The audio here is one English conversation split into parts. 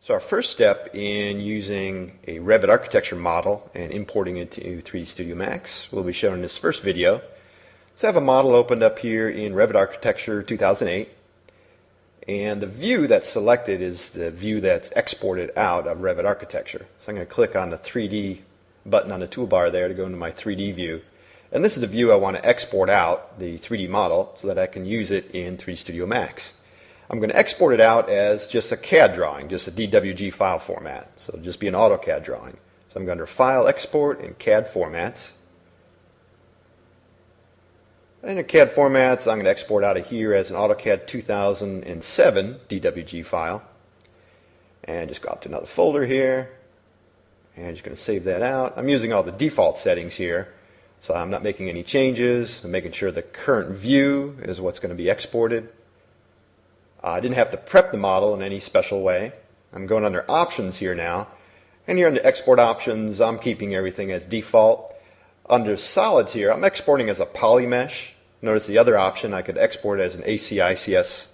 So our first step in using a Revit architecture model and importing it to 3D Studio Max will be shown in this first video. So I have a model opened up here in Revit Architecture 2008, and the view that's selected is the view that's exported out of Revit Architecture. So I'm going to click on the 3D button on the toolbar there to go into my 3D view. And this is the view I want to export out, the 3D model, so that I can use it in 3D Studio Max. I'm going to export it out as just a CAD drawing, just a DWG file format. So it'll just be an AutoCAD drawing. So I'm going to File, Export, and CAD Formats. And in CAD Formats, I'm going to export out of here as an AutoCAD 2007 DWG file. And just go out to another folder here. And I'm just going to save that out. I'm using all the default settings here, so I'm not making any changes. I'm making sure the current view is what's going to be exported. I didn't have to prep the model in any special way. I'm going under Options here now. And here under Export Options, I'm keeping everything as default. Under Solids here, I'm exporting as a polymesh. Notice the other option, I could export as an ACIS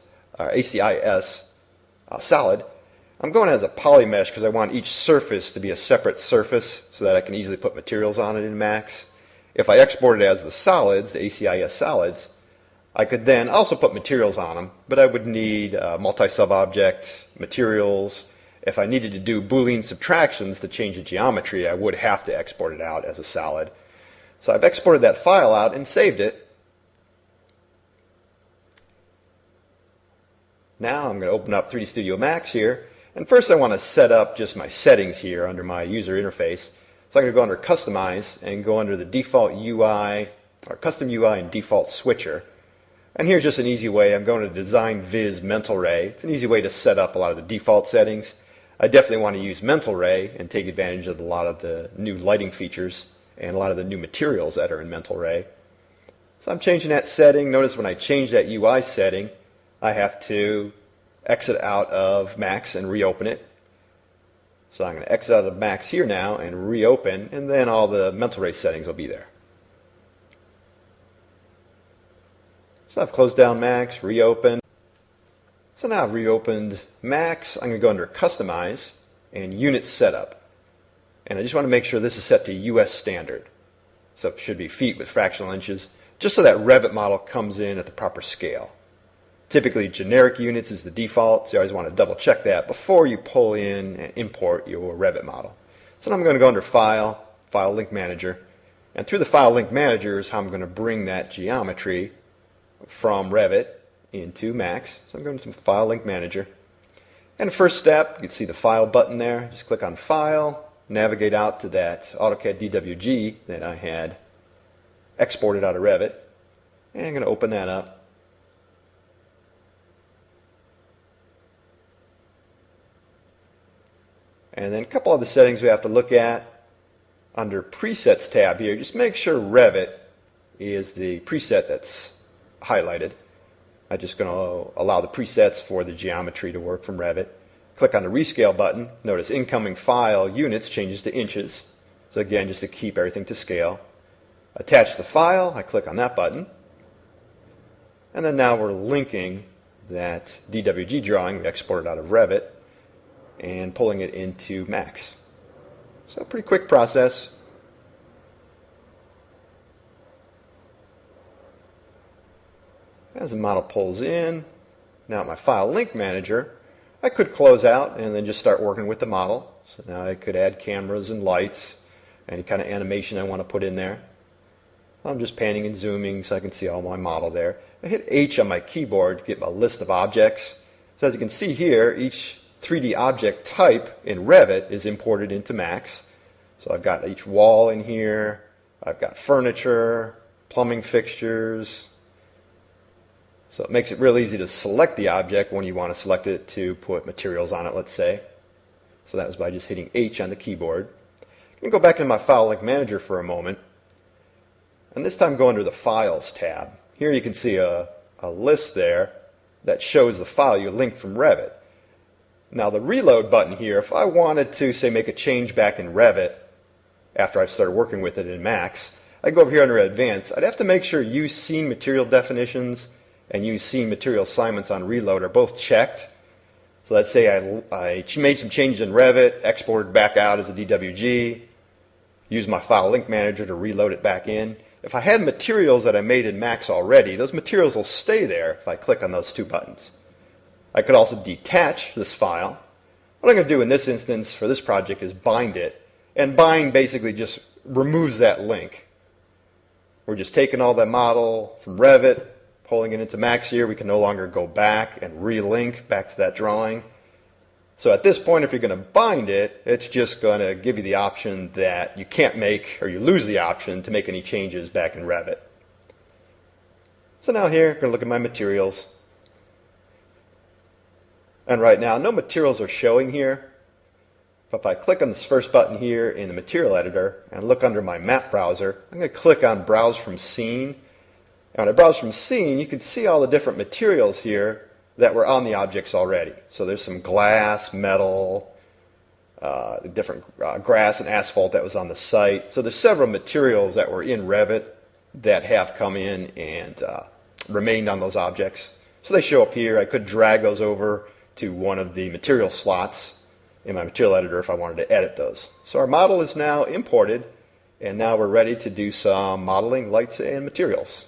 solid. I'm going as a polymesh because I want each surface to be a separate surface so that I can easily put materials on it in Max. If I export it as the solids, the ACIS solids, I could then also put materials on them, but I would need multi-sub-object materials. If I needed to do Boolean subtractions to change the geometry, I would have to export it out as a solid. So I've exported that file out and saved it. Now I'm going to open up 3D Studio Max here, and first I want to set up just my settings here under my user interface. So I'm going to go under Customize and go under the Default UI, or Custom UI and Default Switcher. And here's just an easy way. I'm going to Design Viz Mental Ray. It's an easy way to set up a lot of the default settings. I definitely want to use Mental Ray and take advantage of a lot of the new lighting features and a lot of the new materials that are in Mental Ray. So I'm changing that setting. Notice when I change that UI setting, I have to exit out of Max and reopen it. So I'm going to exit out of Max here now and reopen, and then all the Mental Ray settings will be there. So I've closed down Max, reopened. So now I've reopened Max. I'm going to go under Customize and Unit Setup. And I just want to make sure this is set to US standard. So it should be feet with fractional inches, just so that Revit model comes in at the proper scale. Typically generic units is the default, so you always want to double check that before you pull in and import your Revit model. So now I'm going to go under File, File Link Manager. And through the File Link Manager is how I'm going to bring that geometry from Revit into Max. So I'm going to File Link Manager. And the first step, you can see the File button there. Just click on File, navigate out to that AutoCAD DWG that I had exported out of Revit. And I'm going to open that up. And then a couple other settings we have to look at. Under Presets tab here, just make sure Revit is the preset that's highlighted. I'm just going to allow the presets for the geometry to work from Revit. Click on the Rescale button. Notice incoming file units changes to inches. So again, just to keep everything to scale. Attach the file. I click on that button. And then now we're linking that DWG drawing we exported out of Revit and pulling it into Max. So pretty quick process. As the model pulls in, now my File Link Manager, I could close out and then just start working with the model. So now I could add cameras and lights, any kind of animation I want to put in there. I'm just panning and zooming so I can see all my model there. I hit H on my keyboard to get my list of objects. So as you can see here, each 3D object type in Revit is imported into Max. So I've got each wall in here, I've got furniture, plumbing fixtures. So it makes it real easy to select the object when you want to select it to put materials on it, let's say. So that was by just hitting H on the keyboard. I'm going to go back into my File Link Manager for a moment. And this time go under the Files tab. Here you can see a list there that shows the file you linked from Revit. Now the Reload button here, if I wanted to, say, make a change back in Revit after I've started working with it in Max, I'd go over here under Advanced. I'd have to make sure Use Scene Material Definitions and Use Scene Material Assignments on Reload are both checked. So let's say I made some changes in Revit, exported back out as a DWG, use my file link manager to reload it back in. If I had materials that I made in Max already, those materials will stay there if I click on those two buttons. I could also detach this file. What I'm going to do in this instance for this project is bind it. And bind basically just removes that link. We're just taking all that model from Revit, pulling it into Max here. We can no longer go back and relink back to that drawing. So at this point, if you're going to bind it, it's just going to give you the option that you can't make, or you lose the option to make any changes back in Revit. So now here, I'm going to look at my materials. And right now, no materials are showing here. But if I click on this first button here in the material editor and look under my map browser, I'm going to click on Browse from Scene. And when I browse from Scene, you can see all the different materials here that were on the objects already. So there's some glass, metal, different grass and asphalt that was on the site. So there's several materials that were in Revit that have come in and remained on those objects. So they show up here. I could drag those over to one of the material slots in my material editor if I wanted to edit those. So our model is now imported, and now we're ready to do some modeling, lights, and materials.